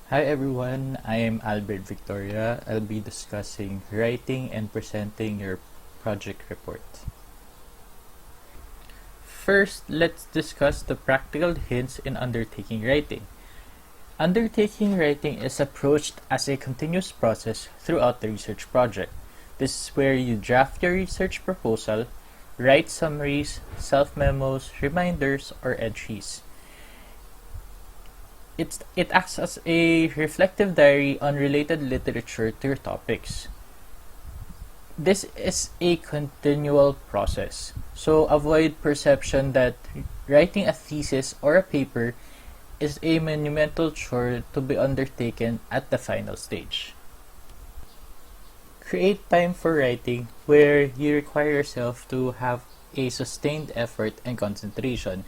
Hi everyone, I am Albert Victoria. I'll be discussing writing and presenting your project report. First, let's discuss the practical hints in undertaking writing. Undertaking writing is approached as a continuous process throughout the research project. This is where you draft your research proposal, write summaries, self-memos, reminders, or entries. It acts as a reflective diary on related literature to your topics. This is a continual process, so avoid perception that writing a thesis or a paper is a monumental chore to be undertaken at the final stage. Create time for writing where you require yourself to have a sustained effort and concentration,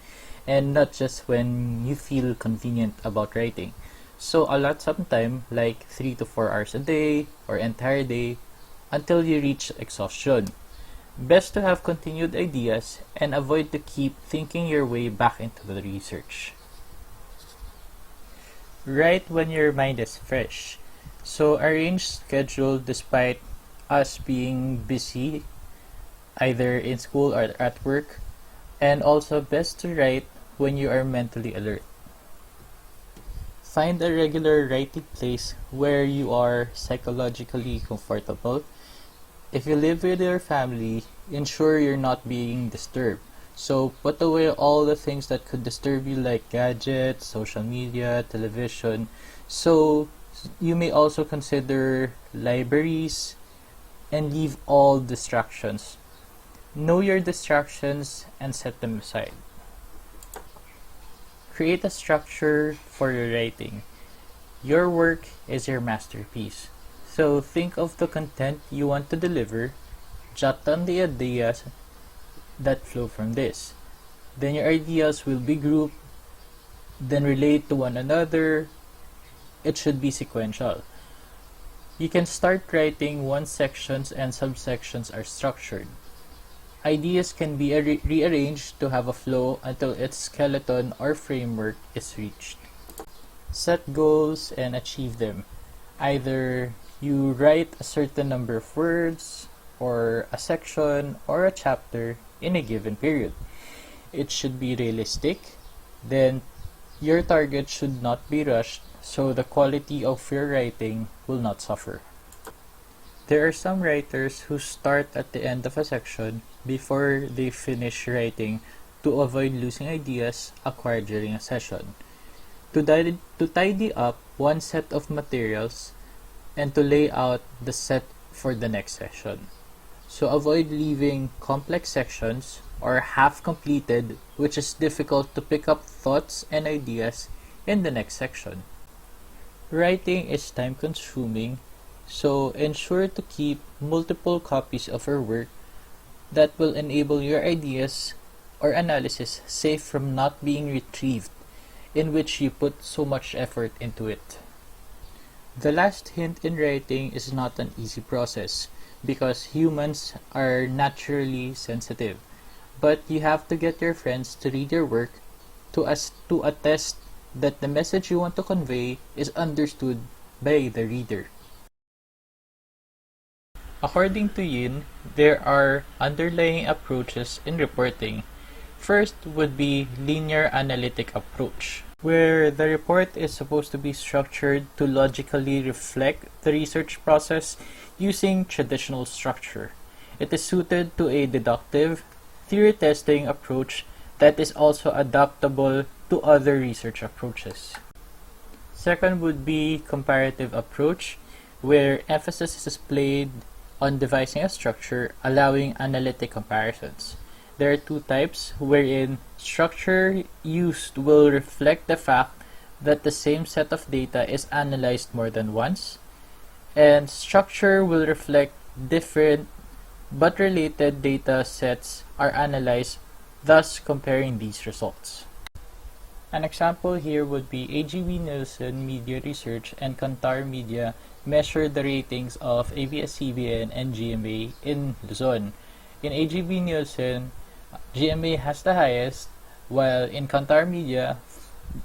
and not just when you feel convenient about writing. So allot some time, like 3 to 4 hours a day or entire day, until you reach exhaustion. Best to have continued ideas and avoid to keep thinking your way back into the research. Write when your mind is fresh. So arrange schedule despite us being busy either in school or at work, and also best to write when you are mentally alert. Find a regular writing place where you are psychologically comfortable. If you live with your family, ensure you're not being disturbed. So put away all the things that could disturb you, like gadgets, social media, television. So you may also consider libraries and leave all distractions. Know your distractions and set them aside. Create a structure for your writing. Your work is your masterpiece. So think of the content you want to deliver, jot down the ideas that flow from this. Then your ideas will be grouped, then relate to one another. It should be sequential. You can start writing once sections and subsections are structured. Ideas can be rearranged to have a flow until its skeleton or framework is reached. Set goals and achieve them. Either you write a certain number of words, or a section, or a chapter in a given period. It should be realistic. Then your target should not be rushed, so the quality of your writing will not suffer. There are some writers who start at the end of a section before they finish writing to avoid losing ideas acquired during a session. To tidy up one set of materials and to lay out the set for the next session. So avoid leaving complex sections or half completed, which is difficult to pick up thoughts and ideas in the next section. Writing is time consuming, so ensure to keep multiple copies of your work that will enable your ideas or analysis safe from not being retrieved, in which you put so much effort into it. The last hint in writing is not an easy process because humans are naturally sensitive, but you have to get your friends to read your work to attest that the message you want to convey is understood by the reader. According to Yin, there are underlying approaches in reporting. First would be linear analytic approach, where the report is supposed to be structured to logically reflect the research process using traditional structure. It is suited to a deductive, theory testing approach that is also adaptable to other research approaches. Second would be comparative approach, where emphasis is placed on devising a structure allowing analytic comparisons. There are two types, wherein structure used will reflect the fact that the same set of data is analyzed more than once, and structure will reflect different but related data sets are analyzed, thus comparing these results. An example here would be AGB Nielsen Media Research and Kantar Media measure the ratings of ABS-CBN and GMA in Luzon. In AGB Nielsen, GMA has the highest, while in Kantar Media,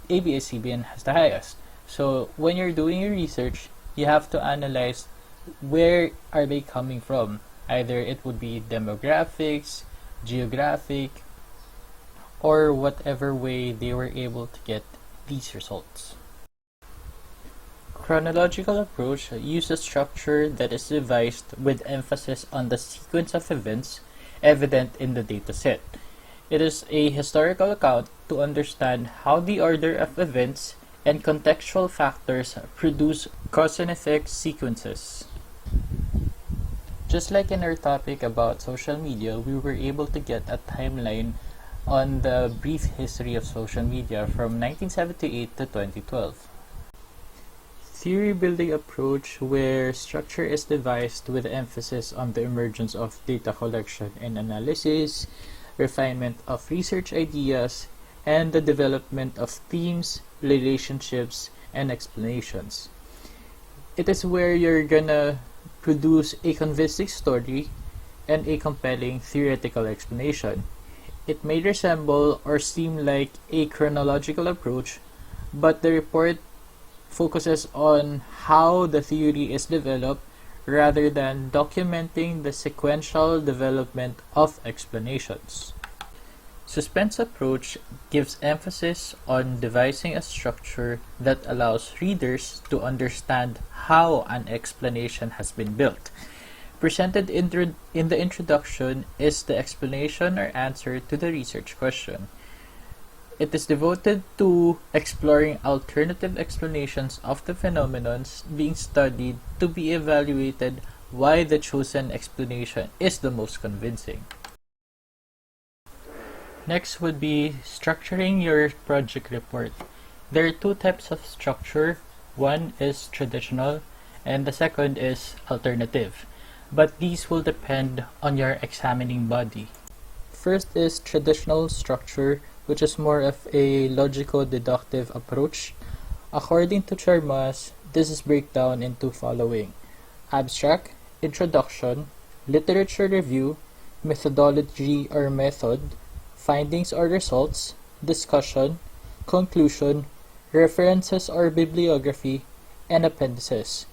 ABS-CBN has the highest. So when you're doing your research, you have to analyze where are they coming from. Either it would be demographics, geographic, or whatever way they were able to get these results. Chronological approach uses a structure that is devised with emphasis on the sequence of events evident in the dataset. It is a historical account to understand how the order of events and contextual factors produce cause and effect sequences. Just like in our topic about social media, we were able to get a timeline on the brief history of social media from 1978 to 2012. Theory building approach where structure is devised with emphasis on the emergence of data collection and analysis, refinement of research ideas, and the development of themes, relationships, and explanations. It is where you're gonna produce a convincing story and a compelling theoretical explanation. It may resemble or seem like a chronological approach, but the report focuses on how the theory is developed rather than documenting the sequential development of explanations. Suspense approach gives emphasis on devising a structure that allows readers to understand how an explanation has been built. Presented in the introduction is the explanation or answer to the research question. It is devoted to exploring alternative explanations of the phenomenon being studied to be evaluated why the chosen explanation is the most convincing. Next would be structuring your project report. There are two types of structure. One is traditional and the second is alternative, but these will depend on your examining body. First is traditional structure, which is more of a logico-deductive approach. According to Charmas, this is breakdown into following: abstract, introduction, literature review, methodology or method, findings or results, discussion, conclusion, references or bibliography, and appendices.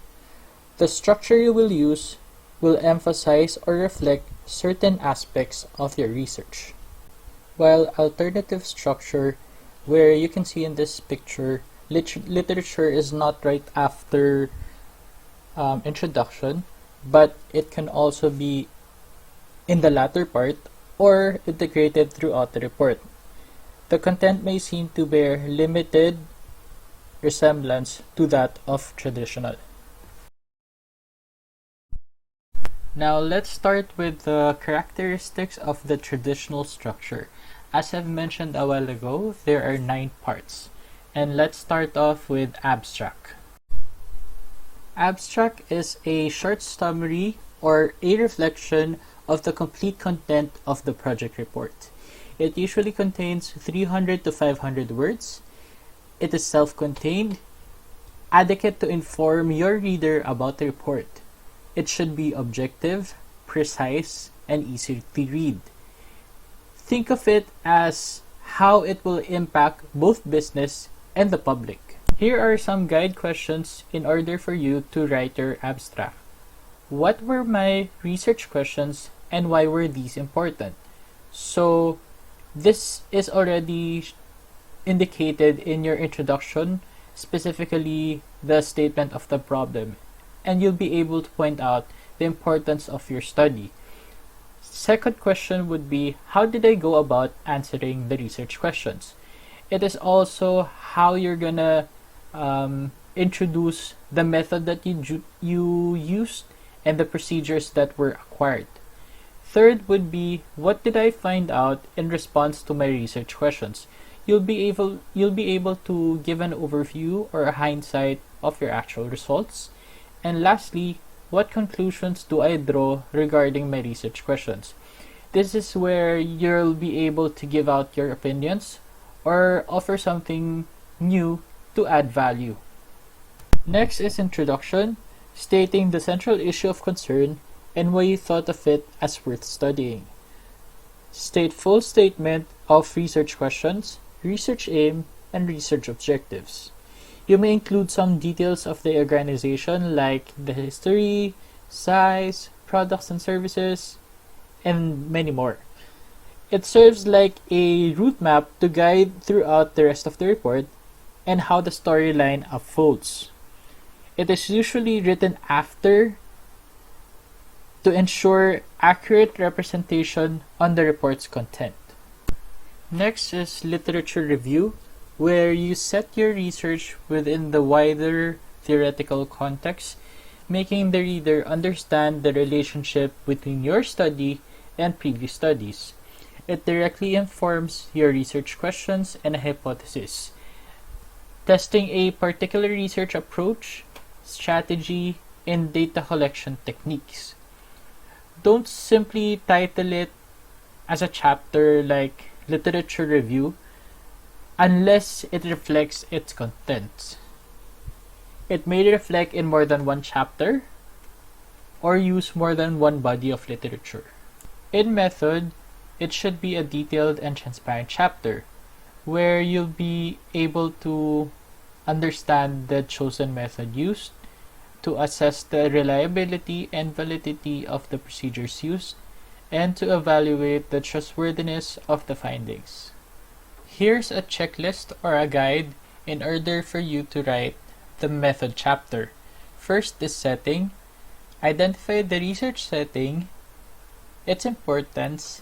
The structure you will use will emphasize or reflect certain aspects of your research. While alternative structure, where you can see in this picture, literature is not right after introduction, but it can also be in the latter part or integrated throughout the report. The content may seem to bear limited resemblance to that of traditional. Now let's start with the characteristics of the traditional structure. As I've mentioned a while ago, there are 9 parts. And let's start off with abstract. Abstract is a short summary or a reflection of the complete content of the project report. It usually contains 300 to 500 words. It is self-contained, adequate to inform your reader about the report. It should be objective, precise, and easy to read. Think of it as how it will impact both business and the public. Here are some guide questions in order for you to write your abstract. What were my research questions and why were these important? So this is already indicated in your introduction, specifically the statement of the problem, and you'll be able to point out the importance of your study. Second question would be, how did I go about answering the research questions? It is also how you're gonna introduce the method that you used and the procedures that were acquired. Third would be, what did I find out in response to my research questions? You'll be able to give an overview or a hindsight of your actual results. And lastly, what conclusions do I draw regarding my research questions? This is where you'll be able to give out your opinions or offer something new to add value. Next is introduction, stating the central issue of concern and why you thought of it as worth studying. State full statement of research questions, research aim, and research objectives. You may include some details of the organization like the history, size, products and services, and many more. It serves like a route map to guide throughout the rest of the report and how the storyline unfolds. It is usually written after to ensure accurate representation on the report's content. Next is literature review, where you set your research within the wider theoretical context, making the reader understand the relationship between your study and previous studies. It directly informs your research questions and hypothesis. Testing a particular research approach, strategy, and data collection techniques. Don't simply title it as a chapter like literature review unless it reflects its contents. It may reflect in more than one chapter or use more than one body of literature. In method, it should be a detailed and transparent chapter where you'll be able to understand the chosen method used, to assess the reliability and validity of the procedures used, and to evaluate the trustworthiness of the findings. Here's a checklist or a guide in order for you to write the method chapter. First is setting. Identify the research setting, its importance,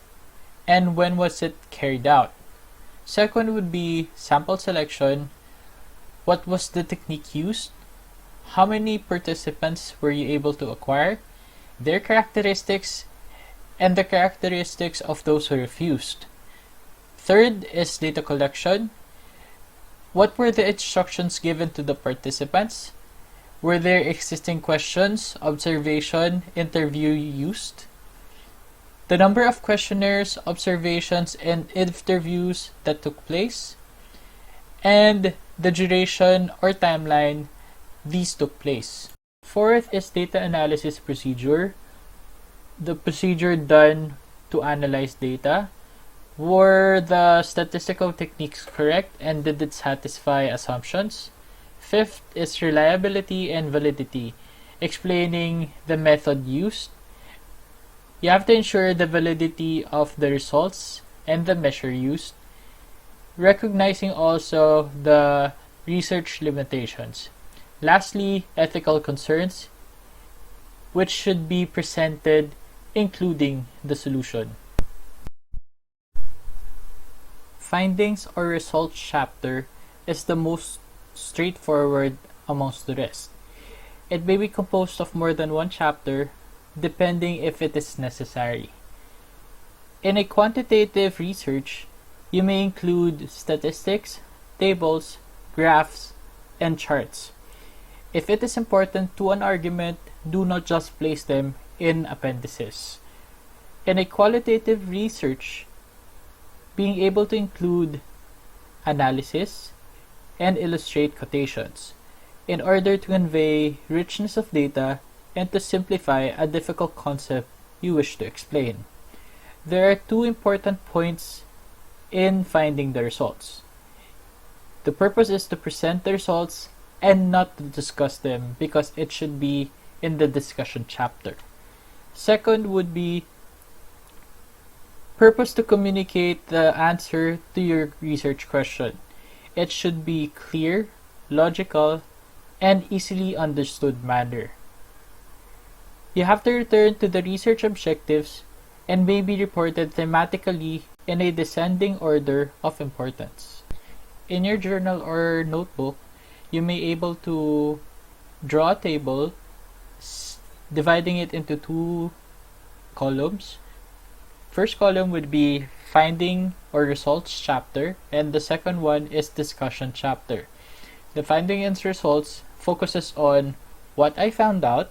and when was it carried out. Second would be sample selection. What was the technique used? How many participants were you able to acquire? Their characteristics and the characteristics of those who refused. Third is data collection. What were the instructions given to the participants? Were there existing questions, observation, interview used? The number of questionnaires, observations, and interviews that took place, and the duration or timeline these took place. Fourth is data analysis procedure. The procedure done to analyze data. Were the statistical techniques correct and did it satisfy assumptions? Fifth is reliability and validity, explaining the method used. You have to ensure the validity of the results and the measure used, recognizing also the research limitations. Lastly, ethical concerns, which should be presented including the solution. Findings or results chapter is the most straightforward amongst the rest. It may be composed of more than one chapter, depending if it is necessary. In a quantitative research, you may include statistics, tables, graphs, and charts. If it is important to an argument, do not just place them in appendices. In a qualitative research, being able to include analysis and illustrate quotations in order to convey richness of data and to simplify a difficult concept you wish to explain. There are two important points in finding the results. The purpose is to present the results and not to discuss them because it should be in the discussion chapter. Second would be purpose to communicate the answer to your research question. It should be clear, logical, and easily understood manner. You have to return to the research objectives and may be reported thematically in a descending order of importance. In your journal or notebook, you may able to draw a table dividing it into two columns. First column would be finding or results chapter, and the second one is discussion chapter. The finding and results focuses on what I found out,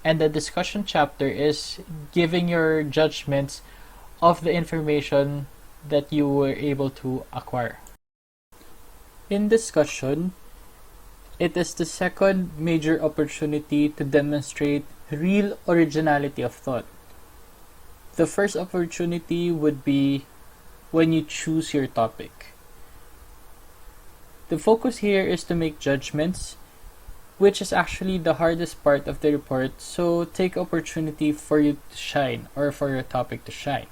and the discussion chapter is giving your judgments of the information that you were able to acquire. In discussion, it is the second major opportunity to demonstrate real originality of thought. The first opportunity would be when you choose your topic. The focus here is to make judgments, which is actually the hardest part of the report, so take opportunity for you to shine or for your topic to shine.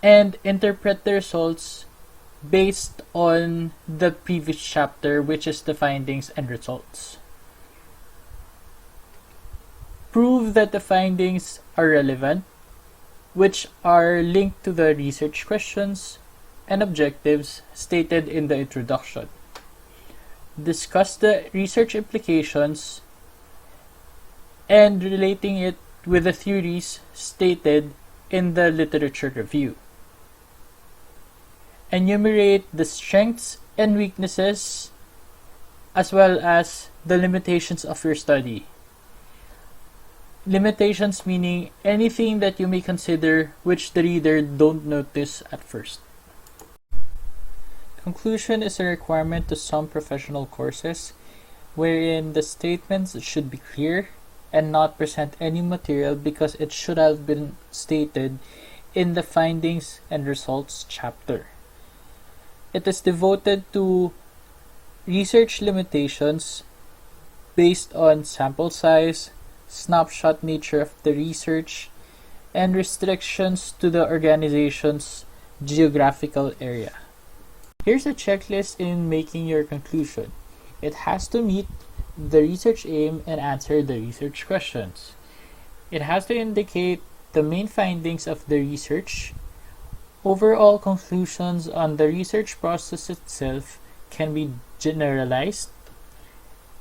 And interpret the results based on the previous chapter, which is the findings and results. Prove that the findings are relevant, which are linked to the research questions and objectives stated in the introduction. Discuss the research implications and relating it with the theories stated in the literature review. Enumerate the strengths and weaknesses as well as the limitations of your study. Limitations meaning anything that you may consider which the reader don't notice at first. Conclusion is a requirement to some professional courses wherein the statements should be clear and not present any material because it should have been stated in the findings and results chapter. It is devoted to research limitations based on sample size, snapshot nature of the research, and restrictions to the organization's geographical area. Here's a checklist in making your conclusion. It has to meet the research aim and answer the research questions. It has to indicate the main findings of the research. Overall conclusions on the research process itself can be generalized,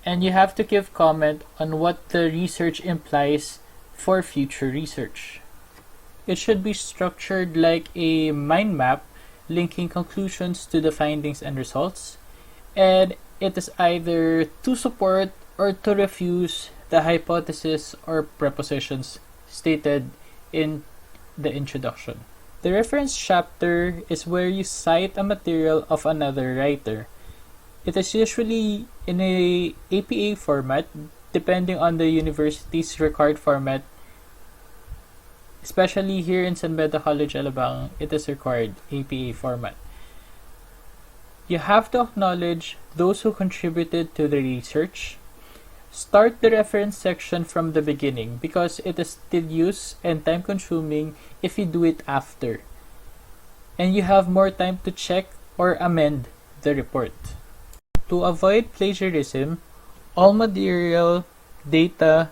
and you have to give comment on what the research implies for future research. It should be structured like a mind map linking conclusions to the findings and results, and it is either to support or to refuse the hypothesis or propositions stated in the introduction. The reference chapter is where you cite a material of another writer. It is usually in a APA format, depending on the university's required format. Especially here in San Beda College, Alabang, it is required APA format. You have to acknowledge those who contributed to the research. Start the reference section from the beginning because it is tedious and time-consuming if you do it after. And you have more time to check or amend the report. To avoid plagiarism, all material, data,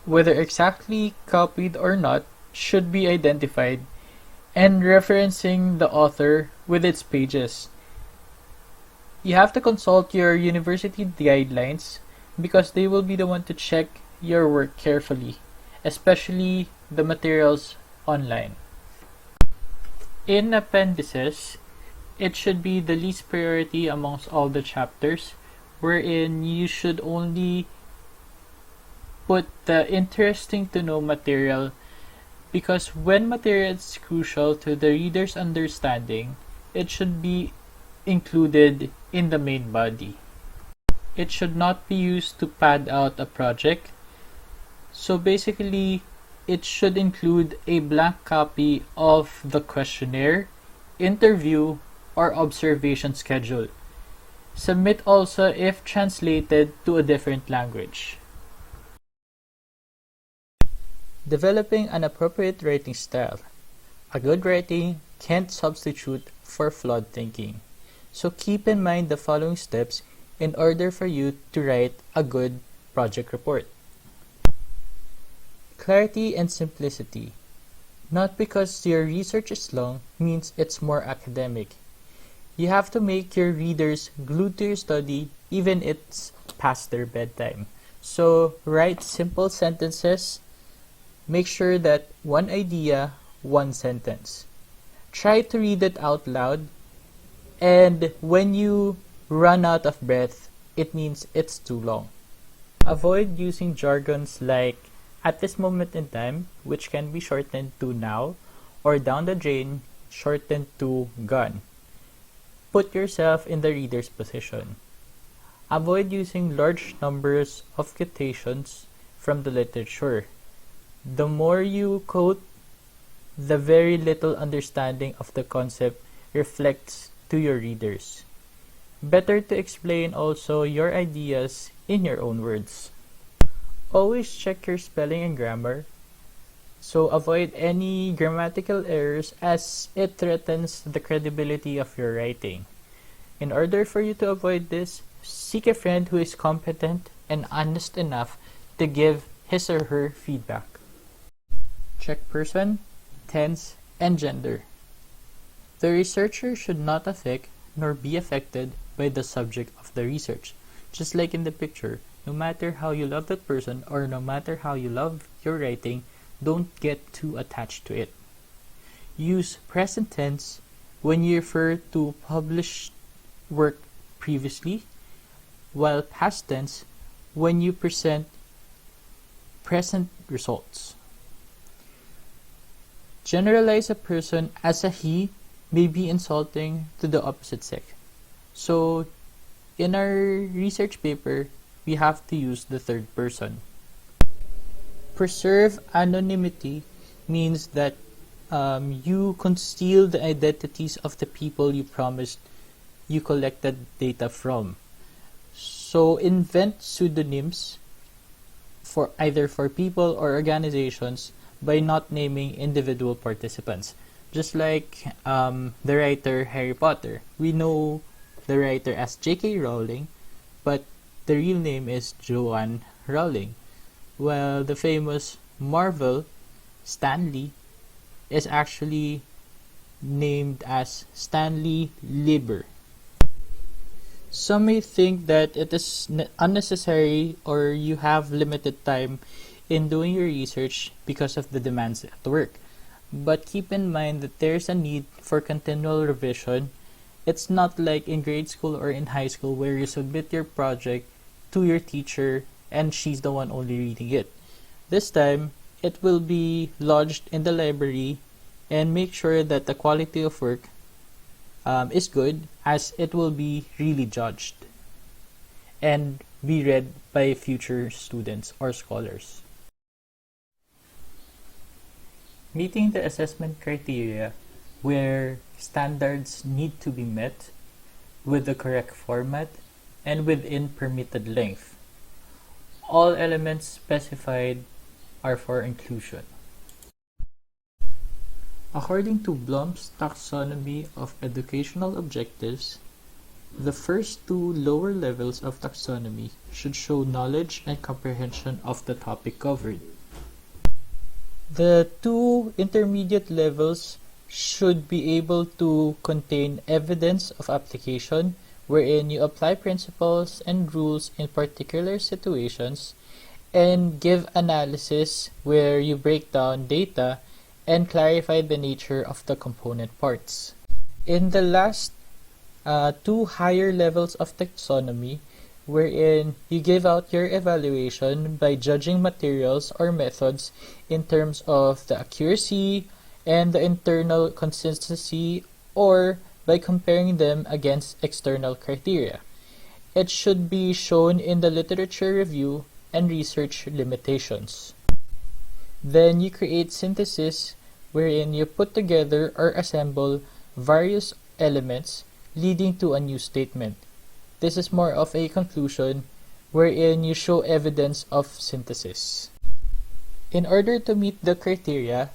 whether exactly copied or not, should be identified and referencing the author with its pages. You have to consult your university guidelines because they will be the one to check your work carefully, especially the materials online. In appendices, it should be the least priority amongst all the chapters, wherein you should only put the interesting to know material because when material is crucial to the reader's understanding, it should be included in the main body. It should not be used to pad out a project. So basically, it should include a blank copy of the questionnaire, interview, or observation schedule. Submit also if translated to a different language. Developing an appropriate writing style. A good writing can't substitute for flawed thinking. So keep in mind the following steps in order for you to write a good project report. Clarity and simplicity. Not because your research is long means it's more academic. You have to make your readers glued to your study even it's past their bedtime. So write simple sentences. Make sure that one idea, one sentence. Try to read it out loud, and when you run out of breath, it means it's too long. Avoid using jargons like at this moment in time, which can be shortened to now, or down the drain, shortened to gone. Put yourself in the reader's position. Avoid using large numbers of quotations from the literature. The more you quote, the very little understanding of the concept reflects to your readers. Better to explain also your ideas in your own words. Always check your spelling and grammar, so avoid any grammatical errors as it threatens the credibility of your writing. In order for you to avoid this, seek a friend who is competent and honest enough to give his or her feedback. Check person, tense, and gender. The researcher should not affect nor be affected by the subject of the research. Just like in the picture, no matter how you love that person or no matter how you love your writing, don't get too attached to it. Use present tense when you refer to published work previously, while past tense when you present present results. Generalize a person as a he may be insulting to the opposite sex. So, in our research paper, we have to use the third person. Preserve anonymity means that you conceal the identities of the people you promised you collected data from. So, invent pseudonyms for either for people or organizations by not naming individual participants. Just like the writer Harry Potter. We know the writer as J.K. Rowling, but the real name is Joanne Rowling. Well, the famous Marvel, Stan Lee, is actually named as Stanley Lieber. Some may think that it is unnecessary or you have limited time in doing your research because of the demands at work. But keep in mind that there's a need for continual revision. It's not like in grade school or in high school where you submit your project to your teacher and she's the one only reading it. This time, it will be lodged in the library and make sure that the quality of work is good, as it will be really judged and be read by future students or scholars. Meeting the assessment criteria where standards need to be met with the correct format and within permitted length. All elements specified are for inclusion. According to Bloom's taxonomy of educational objectives, the first two lower levels of taxonomy should show knowledge and comprehension of the topic covered. The two intermediate levels should be able to contain evidence of application, wherein you apply principles and rules in particular situations, and give analysis where you break down data and clarify the nature of the component parts. In the last two higher levels of taxonomy, wherein you give out your evaluation by judging materials or methods in terms of the accuracy and the internal consistency, or by comparing them against external criteria. It should be shown in the literature review and research limitations. Then you create synthesis wherein you put together or assemble various elements leading to a new statement. This is more of a conclusion wherein you show evidence of synthesis. In order to meet the criteria,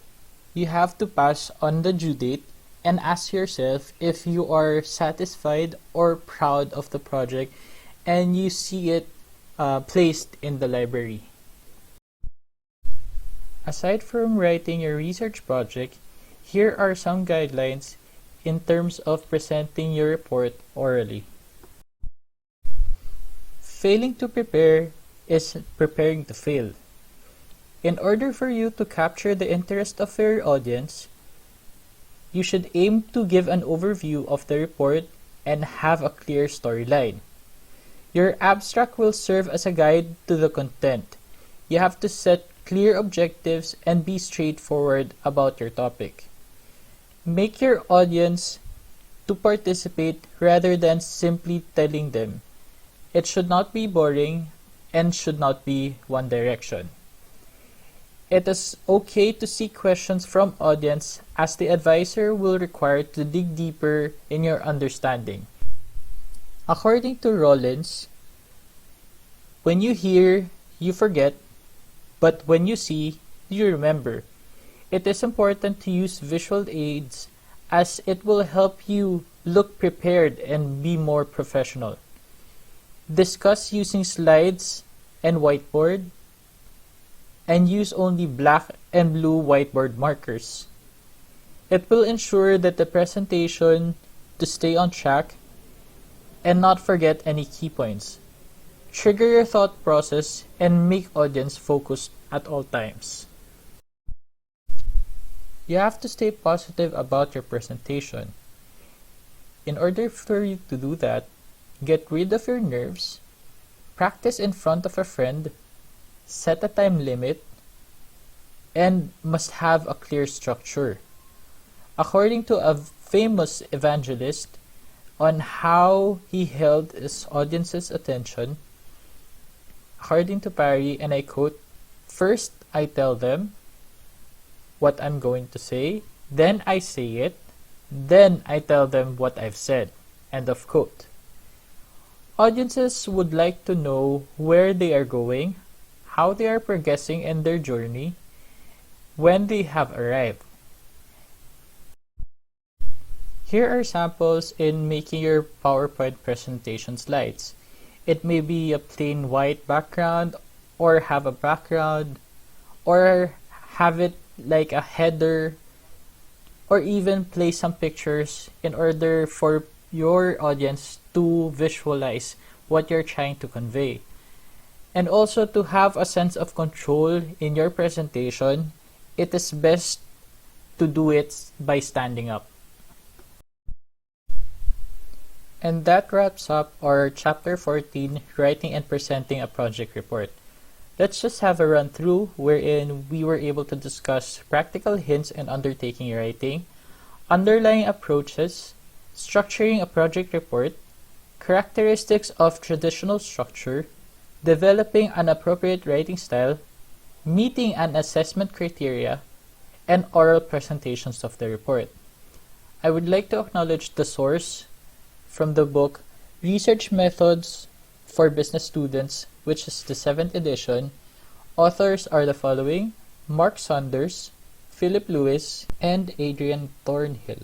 you have to pass on the due date and ask yourself if you are satisfied or proud of the project and you see it placed in the library. Aside from writing your research project, here are some guidelines in terms of presenting your report orally. Failing to prepare is preparing to fail. In order for you to capture the interest of your audience, you should aim to give an overview of the report and have a clear storyline. Your abstract will serve as a guide to the content. You have to set clear objectives and be straightforward about your topic. Make your audience to participate rather than simply telling them. It should not be boring and should not be one direction. It is okay to seek questions from audience, as the advisor will require to dig deeper in your understanding. According to Rollins, when you hear, you forget, but when you see, you remember. It is important to use visual aids as it will help you look prepared and be more professional. Discuss using slides and whiteboard, and use only black and blue whiteboard markers. It will ensure that the presentation to stay on track and not forget any key points. Trigger your thought process and make audience focused at all times. You have to stay positive about your presentation. In order for you to do that, get rid of your nerves, practice in front of a friend, set a time limit, and must have a clear structure. According to a famous evangelist on how he held his audience's attention, according to Parry, and I quote, "First I tell them what I'm going to say, then I say it, then I tell them what I've said." End of quote. Audiences would like to know where they are going, how they are progressing in their journey, when they have arrived. Here are samples in making your PowerPoint presentation slides. It may be a plain white background, or have a background, or have it like a header, or even place some pictures in order for your audience to visualize what you're trying to convey. And also to have a sense of control in your presentation, it is best to do it by standing up. And that wraps up our Chapter 14, Writing and Presenting a Project Report. Let's just have a run through wherein we were able to discuss practical hints in undertaking writing, underlying approaches, structuring a project report, characteristics of traditional structure, developing an appropriate writing style, meeting an assessment criteria, and oral presentations of the report. I would like to acknowledge the source from the book Research Methods for Business Students, which is the 7th edition. Authors are the following: Mark Saunders, Philip Lewis, and Adrian Thornhill.